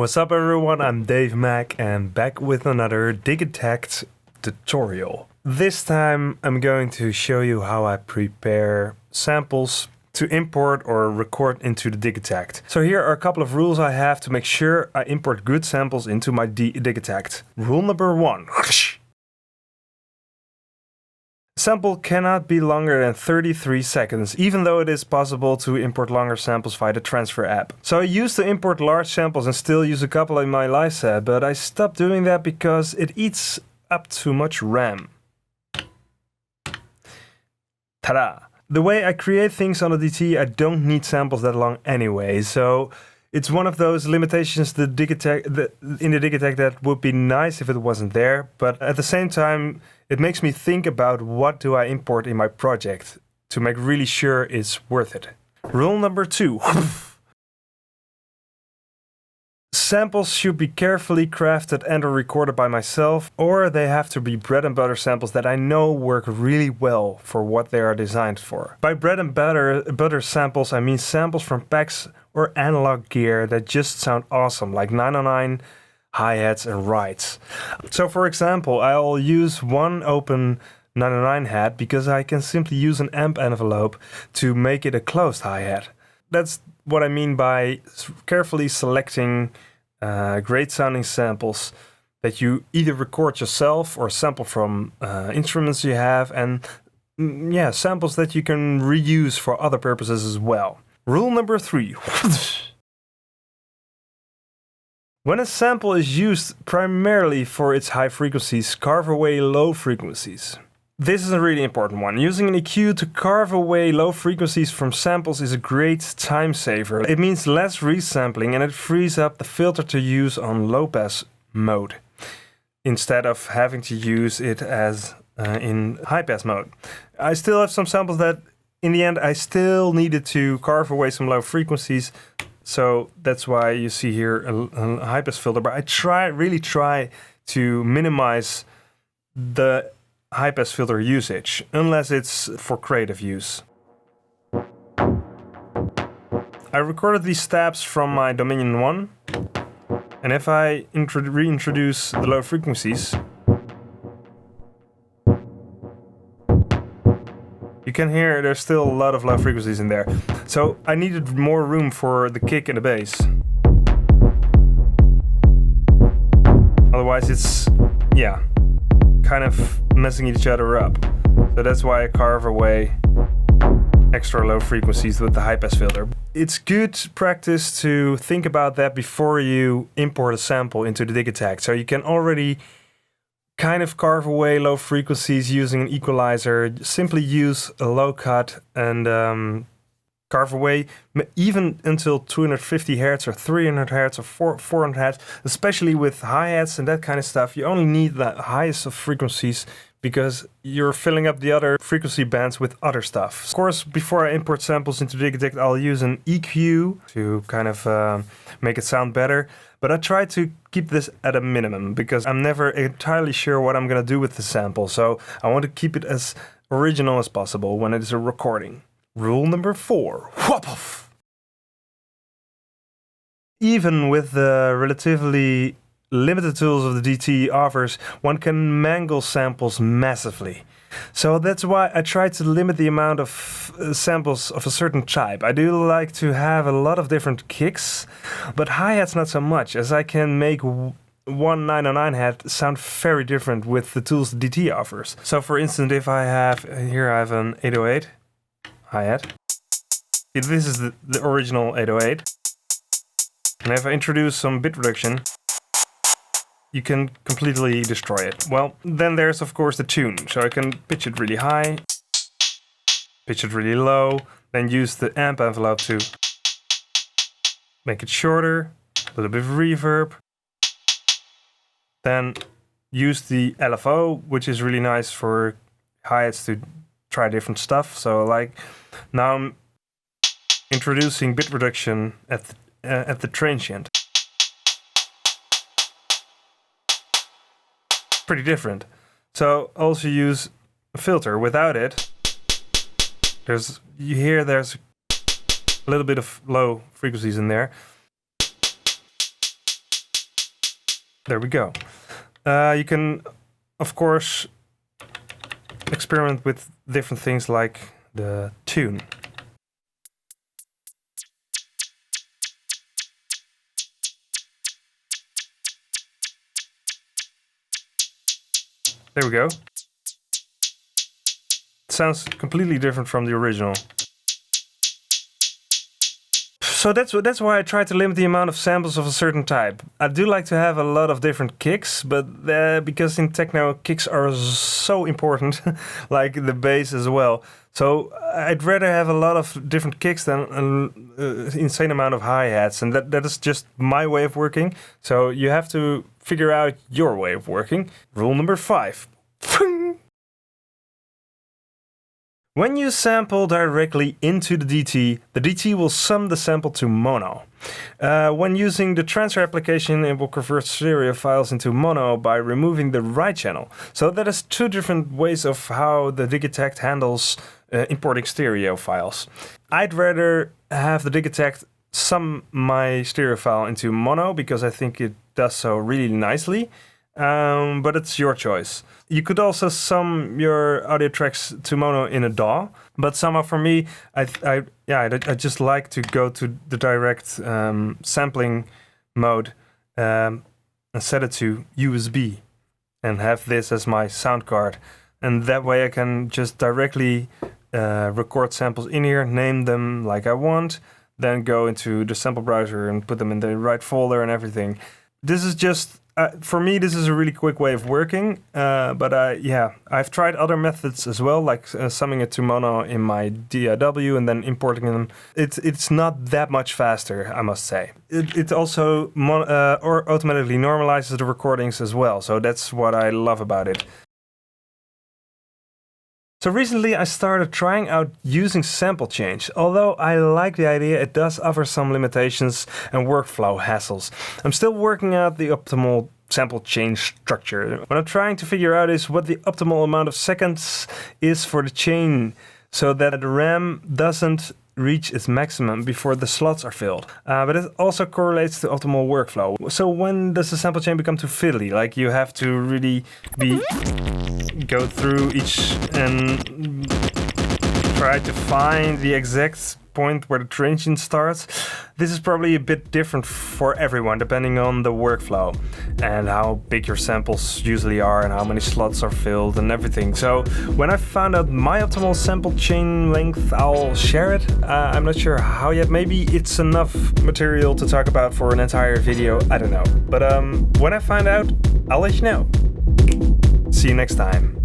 What's up everyone, I'm Dave Mech and back with another Digitakt tutorial. This time I'm going to show you how I prepare samples to import or record into the Digitakt. So here are a couple of rules I have to make sure I import good samples into my Digitakt. Rule number 1. Sample cannot be longer than 33 seconds, even though it is possible to import longer samples via the transfer app. So I used to import large samples and still use a couple in my live set, but I stopped doing that because it eats up too much RAM. Ta-da! The way I create things on the DT, I don't need samples that long anyway, so it's one of those limitations in the Digitakt that would be nice if it wasn't there, but at the same time, it makes me think about what do I import in my project to make really sure it's worth it. Rule number 2. Samples should be carefully crafted and or recorded by myself, or they have to be bread and butter samples that I know work really well for what they are designed for. By bread and butter samples, I mean samples from packs or analog gear that just sound awesome, like 909, hi-hats and rides. So for example, I'll use one open 909 hat because I can simply use an amp envelope to make it a closed hi-hat. That's what I mean by carefully selecting great sounding samples that you either record yourself or sample from instruments you have, and samples that you can reuse for other purposes as well. Rule number 3. When a sample is used primarily for its high frequencies, carve away low frequencies. This is a really important one. Using an EQ to carve away low frequencies from samples is a great time saver. It means less resampling and it frees up the filter to use on low pass mode instead of having to use it as in high pass mode. I still have some samples that in the end I still needed to carve away some low frequencies. So that's why you see here a high pass filter, but I really try to minimize the high pass filter usage, unless it's for creative use. I recorded these stabs from my Dominion 1, and if I reintroduce the low frequencies, you can hear there's still a lot of low frequencies in there. So I needed more room for the kick and the bass. Otherwise it's, kind of messing each other up. So that's why I carve away extra low frequencies with the high pass filter. It's good practice to think about that before you import a sample into the Digitakt. So you can already kind of carve away low frequencies using an equalizer. Simply use a low cut and carve away even until 250 Hz or 300 Hz or 400 Hz, especially with hi-hats and that kind of stuff. You only need the highest of frequencies because you're filling up the other frequency bands with other stuff. Of course, before I import samples into Digitakt, I'll use an EQ to kind of make it sound better. But I try to keep this at a minimum because I'm never entirely sure what I'm going to do with the sample. So I want to keep it as original as possible when it is a recording. Rule number 4. Whop-off! Even with the relatively limited tools of the DT offers, one can mangle samples massively. So that's why I try to limit the amount of samples of a certain type. I do like to have a lot of different kicks, but hi-hats not so much, as I can make one 909 hat sound very different with the tools the DT offers. So for instance, if I have an 808 hi-hat. This is the original 808. And if I introduce some bit reduction, you can completely destroy it. Well, then there's of course the tune. So I can pitch it really high, pitch it really low, then use the amp envelope to make it shorter, a little bit of reverb. Then use the LFO, which is really nice for hi-hats to try different stuff. So like now I'm introducing bit reduction at the transient. Pretty different. So also use a filter. Without it, there's a little bit of low frequencies in there. There we go. You can, of course, experiment with different things like the tune. There we go. It sounds completely different from the original. So that's why I try to limit the amount of samples of a certain type. I do like to have a lot of different kicks, but because in techno kicks are so important, like the bass as well. So I'd rather have a lot of different kicks than an insane amount of hi-hats, and that is just my way of working. So you have to figure out your way of working. Rule number 5. When you sample directly into the DT will sum the sample to mono. When using the transfer application, it will convert stereo files into mono by removing the right channel. So that is 2 different ways of how the Digitakt handles importing stereo files. I'd rather have the Digitakt sum my stereo file into mono because I think it does so really nicely. But it's your choice. You could also sum your audio tracks to mono in a DAW, but somehow for me, I just like to go to the direct sampling mode and set it to USB and have this as my sound card. And that way I can just directly record samples in here, name them like I want, then go into the sample browser and put them in the right folder and everything. This is just for me, this is a really quick way of working, but I've tried other methods as well, like summing it to mono in my DAW and then importing them. It's not that much faster, I must say. It also automatically normalizes the recordings as well, so that's what I love about it. So recently I started trying out using sample change. Although I like the idea, it does offer some limitations and workflow hassles. I'm still working out the optimal sample change structure. What I'm trying to figure out is what the optimal amount of seconds is for the chain so that the RAM doesn't reach its maximum before the slots are filled. But it also correlates to optimal workflow. So when does the sample chain become too fiddly? Like you have to really go through each and try to find the exact point where the transition starts. This is probably a bit different for everyone depending on the workflow and how big your samples usually are and how many slots are filled and everything. So when I found out my optimal sample chain length, I'll share it. I'm not sure how yet. Maybe it's enough material to talk about for an entire video. I don't know. But when I find out, I'll let you know. See you next time.